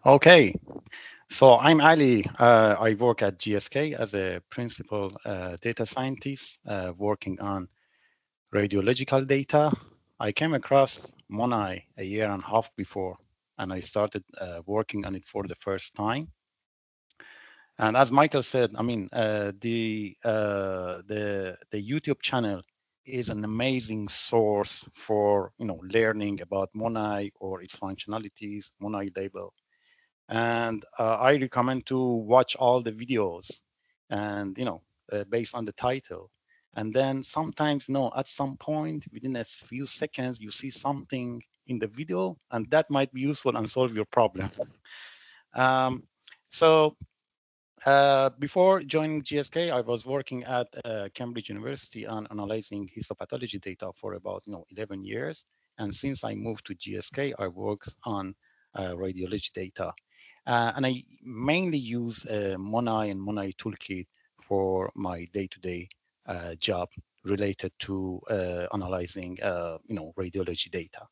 Okay, so I'm Ali. I work at GSK as a principal data scientist working on radiological data. I came across MONAI a year and a half before, and I started working on it for the first time. And as Michael said, I mean, the YouTube channel is an amazing source for learning about MONAI or its functionalities, MONAI label. And I recommend to watch all the videos and based on the title. And then sometimes at some point within a few seconds you see something in the video and that might be useful and solve your problem. So before joining GSK, I was working at Cambridge University on analyzing histopathology data for about 11 years. And since I moved to GSK, I worked on radiology data. And I mainly use MONAI and MONAI Toolkit for my day-to-day job related to analyzing radiology data.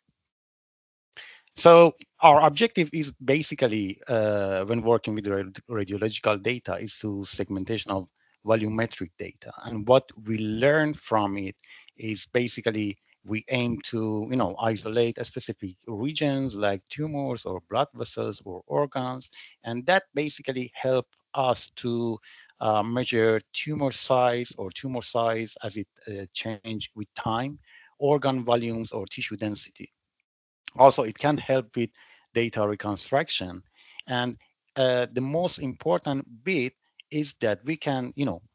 So our objective is basically, when working with radiological data, is to segmentation of volumetric data. And what we learn from it is basically we aim to, isolate a specific regions like tumors or blood vessels or organs, and that basically help us to measure tumor size as it change with time, organ volumes or tissue density. Also, it can help with data reconstruction. And the most important bit is that we can,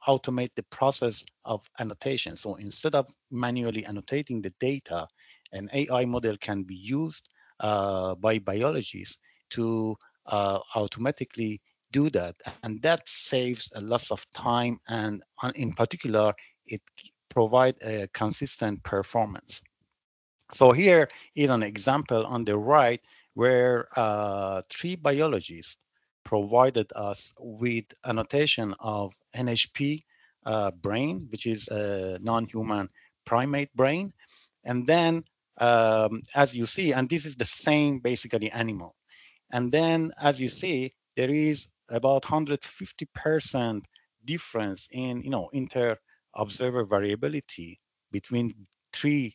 automate the process of annotation. So instead of manually annotating the data, an AI model can be used by biologists to automatically do that. And that saves a lot of time. And in particular, it provide a consistent performance. So here is an example on the right where three biologists provided us with annotation of NHP brain, which is a non-human primate brain. And then, as you see, and this is the same basically animal. And then, as you see, there is about 150% difference in, inter-observer variability between three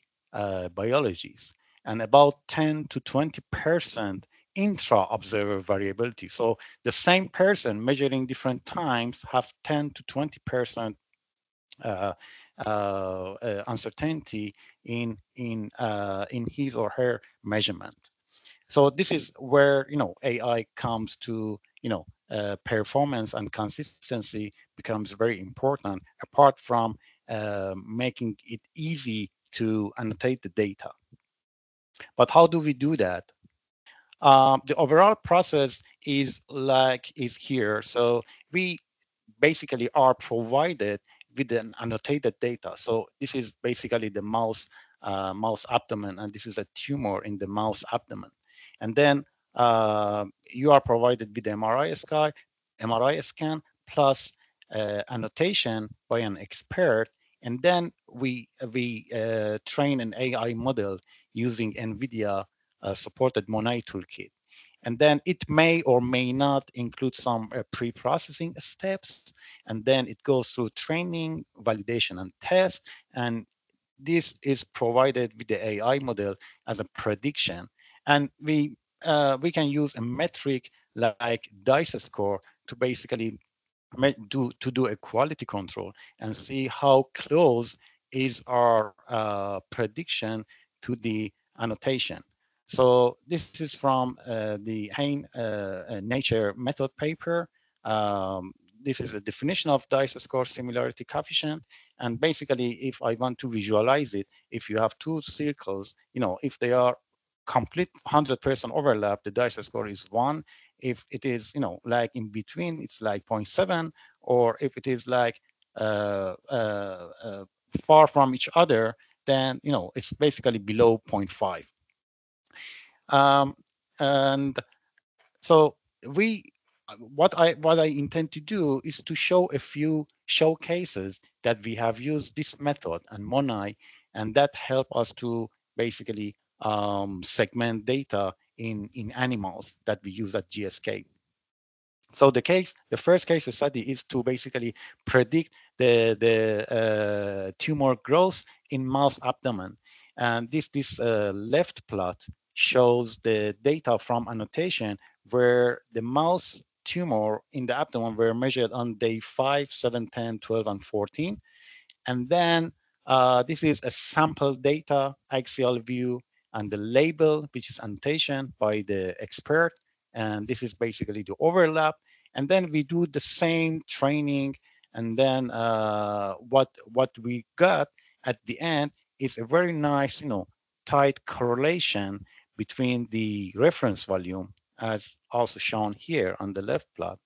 biologies, and about 10 to 20% intra-observer variability. So the same person measuring different times have 10 to 20% uh, uncertainty in his or her measurement. So this is where AI comes to performance and consistency becomes very important. Apart from making it easy to annotate the data, but how do we do that? The overall process is here. So we basically are provided with an annotated data. So this is basically the mouse abdomen, and this is a tumor in the mouse abdomen. And then you are provided with MRI scan plus annotation by an expert. And then we train an AI model using NVIDIA supported MONAI toolkit. And then it may or may not include some pre-processing steps. And then it goes through training, validation, and test. And this is provided with the AI model as a prediction. And we can use a metric like DICE score to basically do a quality control and see how close is our prediction to the annotation. So this is from the Hain Nature method paper. This is a definition of DICE score similarity coefficient. And basically, if I want to visualize it, if you have two circles, if they are complete 100% overlap, the DICE score is 1. If it is, like in between, it's like zero point 0.7, or if it is like uh, uh, uh, far from each other, then it's basically below zero point 0.5. Um, and so we, what I intend to do is to show a few showcases that we have used this method and MONAI, and that help us to basically segment data in animals that we use at GSK. So the first case study is to basically predict the tumor growth in mouse abdomen. And this left plot shows the data from annotation where the mouse tumor in the abdomen were measured on day 5, 7, 10, 12, and 14. And then this is a sample data, axial view, and the label, which is annotation by the expert. And this is basically the overlap. And then we do the same training. And then what we got at the end is a very nice, tight correlation between the reference volume, as also shown here on the left plot,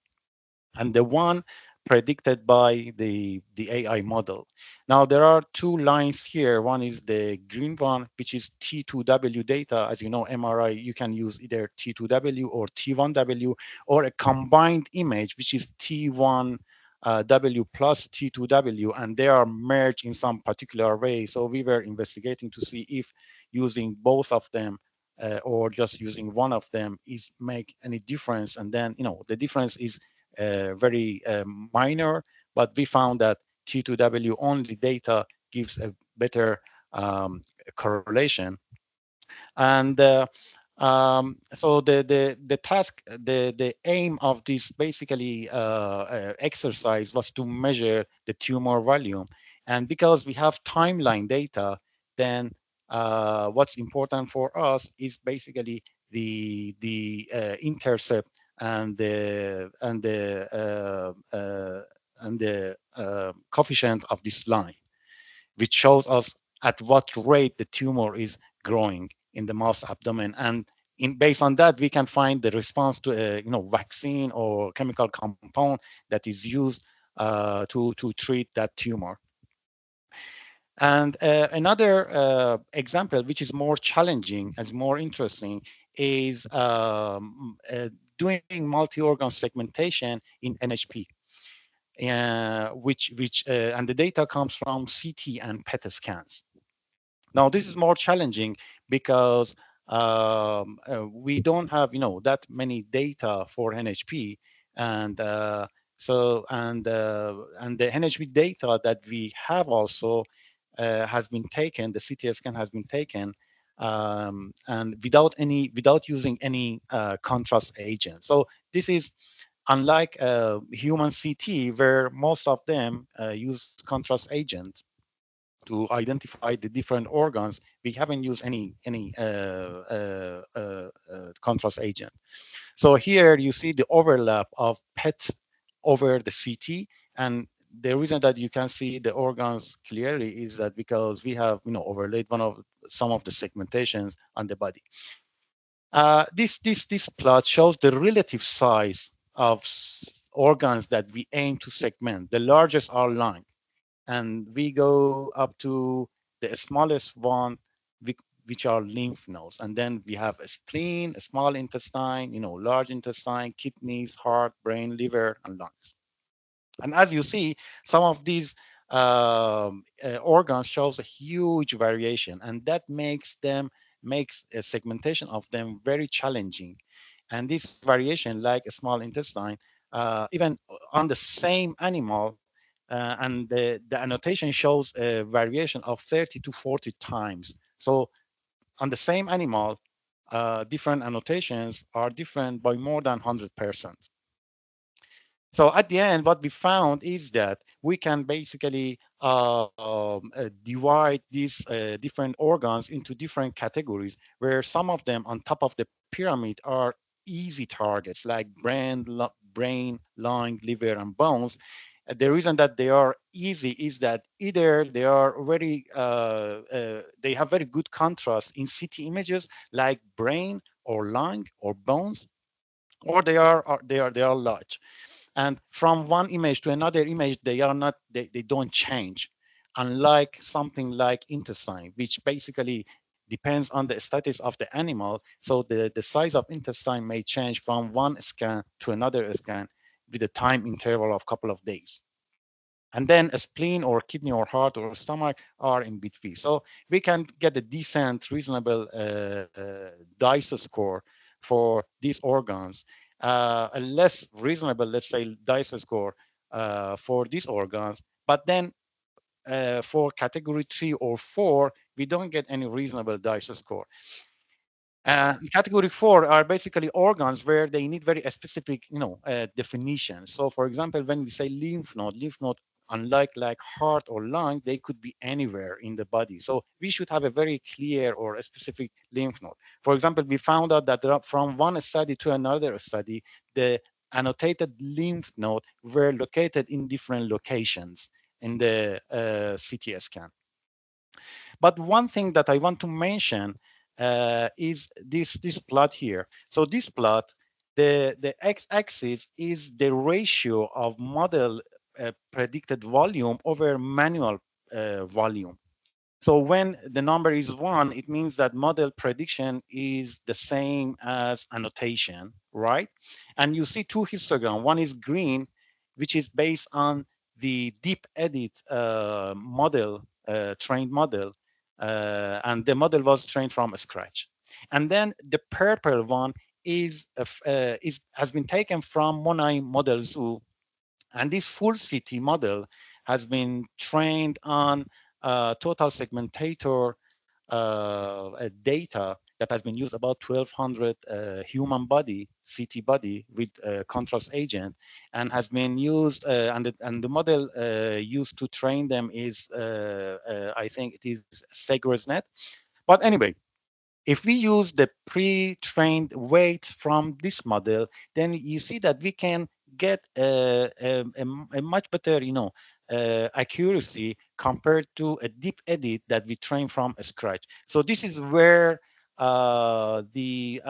and the one predicted by the AI model. Now, there are two lines here. One is the green one, which is T2W data. As you know, MRI, you can use either T2W or T1W, or a combined image, which is T1 W plus T2W, and they are merged in some particular way. So we were investigating to see if using both of them or just using one of them is make any difference. And then, the difference is very minor, but we found that T2W only data gives a better correlation. And so the task, the aim of this basically exercise was to measure the tumor volume. And because we have timeline data, then what's important for us is basically the intercept and the coefficient of this line, which shows us at what rate the tumor is growing in the mouse abdomen. And based on that, we can find the response to a vaccine or chemical compound that is used to treat that tumor. And another example, which is more challenging and more interesting, is doing multi-organ segmentation in NHP, and the data comes from CT and PET scans. Now, this is more challenging because we don't have, that many data for NHP, and the NHP data that we have also has been taken. The CT scan has been taken, and without using any contrast agent. So this is unlike human CT, where most of them use contrast agent to identify the different organs. We haven't used any contrast agent. So here you see the overlap of PET over the CT, and the reason that you can see the organs clearly is that because we have overlaid some of the segmentations on the body. This plot shows the relative size of organs that we aim to segment. The largest are lung, and we go up to the smallest one, which are lymph nodes. And then we have a spleen, a small intestine, large intestine, kidneys, heart, brain, liver, and lungs. And as you see, some of these organs shows a huge variation, and that makes a segmentation of them very challenging. And this variation, like a small intestine, even on the same animal, and the annotation shows a variation of 30 to 40 times. So on the same animal, different annotations are different by more than 100%. So at the end, what we found is that we can basically divide these different organs into different categories, where some of them on top of the pyramid are easy targets, like brain, lung, liver, and bones. The reason that they are easy is that either they are they have very good contrast in CT images, like brain or lung or bones, or they are large. And from one image to another image, they don't change, unlike something like intestine, which basically depends on the status of the animal. So the size of intestine may change from one scan to another scan with a time interval of a couple of days. And then a spleen or kidney or heart or stomach are in between. So we can get a decent, reasonable DICE score for these organs, a less reasonable, let's say, dice score for these organs, but then for category 3 or 4, we don't get any reasonable dice score. Category 4 are basically organs where they need very specific, definitions. So, for example, when we say lymph node, unlike like heart or lung, they could be anywhere in the body. So we should have a very clear or a specific lymph node. For example, we found out that from one study to another study, the annotated lymph node were located in different locations in the CT scan. But one thing that I want to mention is this plot here. So this plot, the x-axis is the ratio of model predicted volume over manual volume. So when the number is 1, it means that model prediction is the same as annotation, right? And you see two histograms. One is green, which is based on the deep edit model, trained model, and the model was trained from scratch. And then the purple one has been taken from MONAI model zoo, and this full CT model has been trained on total segmentator data that has been used about 1,200 human body, CT body with contrast agent, and has been used, and the model used to train them is, I think it is SegresNet. But anyway, if we use the pre-trained weight from this model, then you see that we can get a much better, accuracy compared to a deep edit that we train from scratch. So this is where the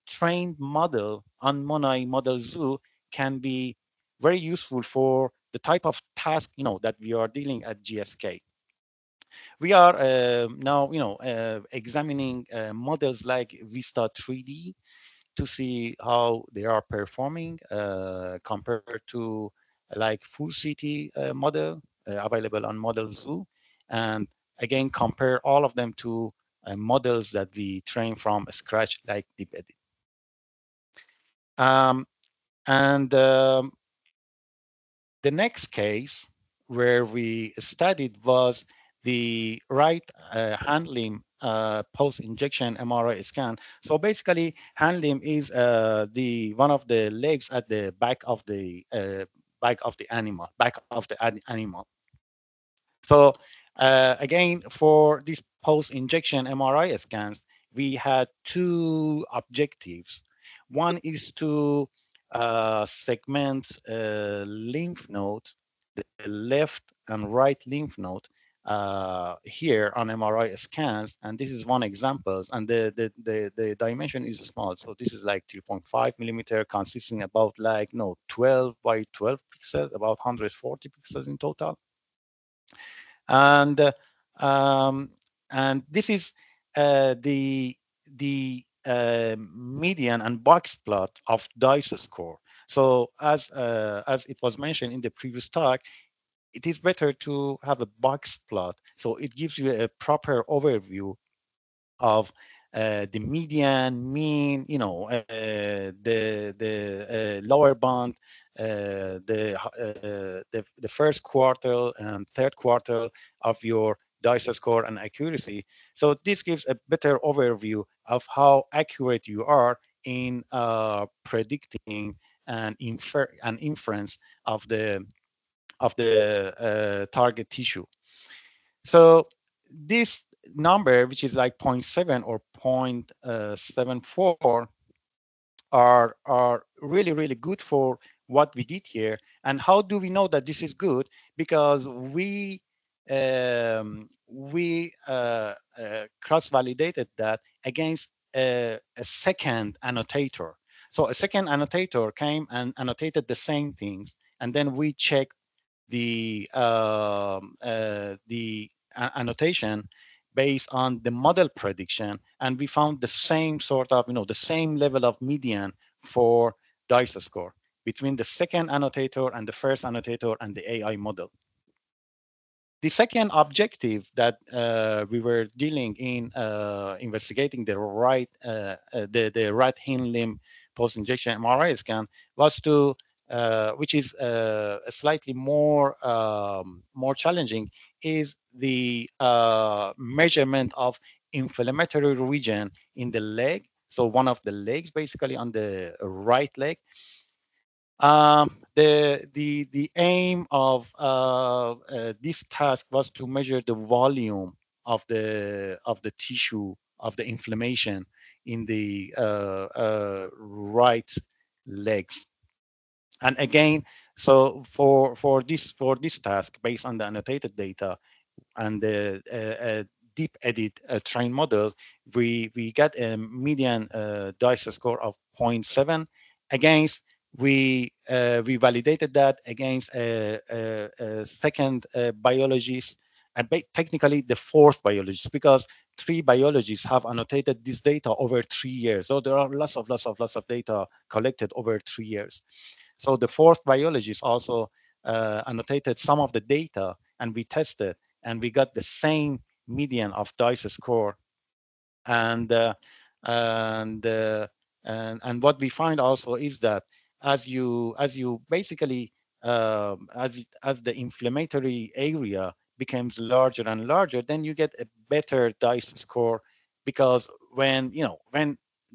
trained model on MONAI Model Zoo can be very useful for the type of task, that we are dealing at GSK. We are now, examining models like Vista 3D to see how they are performing compared to like full city model available on Model Zoo, and again compare all of them to models that we train from scratch like DeepEdit. And the next case where we studied was the right hand limb post-injection MRI scan. So basically, hand limb is the one of the legs at the back of the animal. So again, for these post-injection MRI scans, we had two objectives. One is to segment lymph node, the left and right lymph node here on MRI scans, and this is one example. And the dimension is small, so this is like 3.5 millimeter, consisting about like 12 by 12 pixels, about 140 pixels in total. And this is the median and box plot of dice score. So as it was mentioned in the previous talk, it is better to have a box plot, so it gives you a proper overview of the median, mean, the lower bound, the first quartile and third quartile of your dice score and accuracy. So this gives a better overview of how accurate you are in predicting and inference of the target tissue. So this number, which is like zero 0.7 or 0.74, are really, really good for what we did here. And how do we know that this is good? Because we cross-validated that against a second annotator. So a second annotator came and annotated the same things, and then we checked the annotation based on the model prediction, and we found the same sort of, the same level of median for dice score between the second annotator and the first annotator and the AI model. The second objective that we were dealing in investigating the the right hind limb post-injection MRI scan was to which is slightly more challenging, is the measurement of inflammatory region in the leg. So one of the legs, basically on the right leg. The aim of this task was to measure the volume of the tissue of the inflammation in the right legs. And again, so for this task, based on the annotated data, and the deep edit train model, we got a median DICE score of zero point 0.7 against. We validated that against a second biologist, and technically the fourth biologist, because three biologists have annotated this data over 3 years. So there are lots of data collected over 3 years. So the fourth biologist also annotated some of the data, and we tested, and we got the same median of DICE score. And and uh, and what we find also is that as you basically as the inflammatory area becomes larger and larger, then you get a better DICE score, because when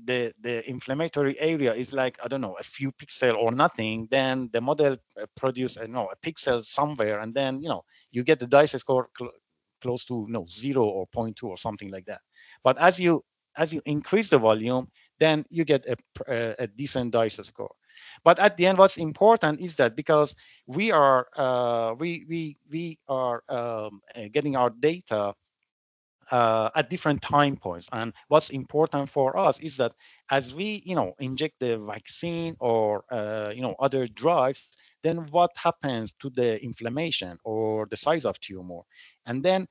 the inflammatory area is like, I don't know, a few pixel or nothing, then the model produce a pixel somewhere, and then you get the DICE score close to 0 or zero point 0.2 or something like that. But as you increase the volume, then you get a decent DICE score. But at the end, what's important is that, because we are getting our data at different time points. And what's important for us is that as we, inject the vaccine or, other drugs, then what happens to the inflammation or the size of tumor? And then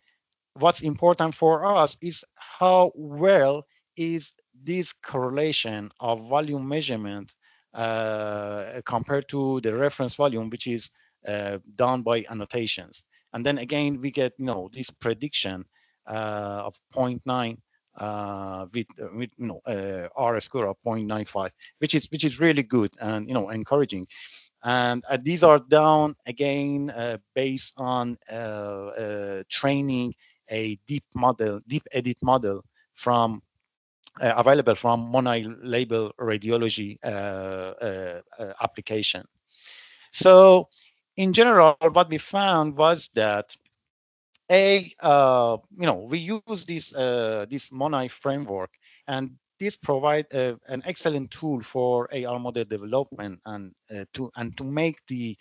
what's important for us is how well is this correlation of volume measurement compared to the reference volume, which is done by annotations. And then again, we get this prediction of zero point 0.9 with R score of 0.95, which is really good and encouraging. And these are done again based on training a deep edit model from available from MONAI label radiology application. So in general, what we found was that we use this MONAI framework, and this provide an excellent tool for AR model development, and to make the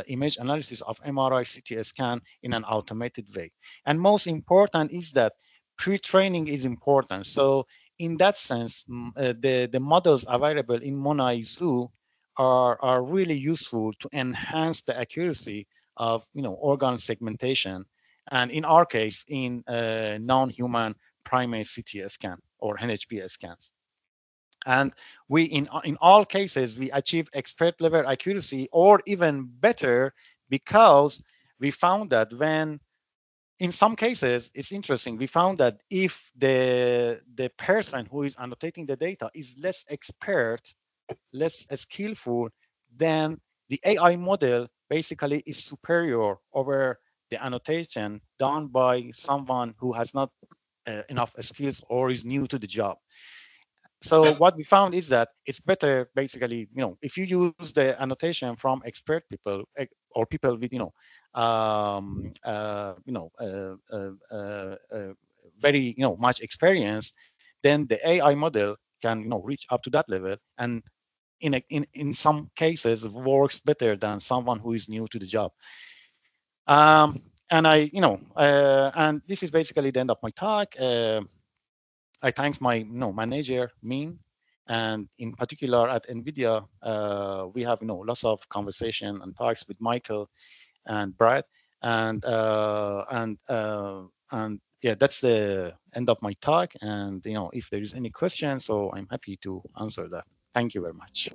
image analysis of MRI CT scan in an automated way. And most important is that pre-training is important. So in that sense, the models available in MONAI Zoo are really useful to enhance the accuracy of organ segmentation, and in our case, in non-human primate CT scan or NHP scans. And we, in all cases, we achieve expert level accuracy, or even better, because we found that when, in some cases, it's interesting, we found that if the person who is annotating the data is less expert, less skillful, then the AI model basically is superior over the annotation done by someone who has not enough skills or is new to the job. So what we found is that it's better, basically, if you use the annotation from expert people, or people with, very, much experience, then the AI model can, reach up to that level, and in some cases works better than someone who is new to the job. And this is basically the end of my talk. I thanks my manager, Min, and in particular at NVIDIA, we have lots of conversation and talks with Michael and Brad, and yeah, that's the end of my talk. And if there is any questions, so I'm happy to answer that. Thank you very much.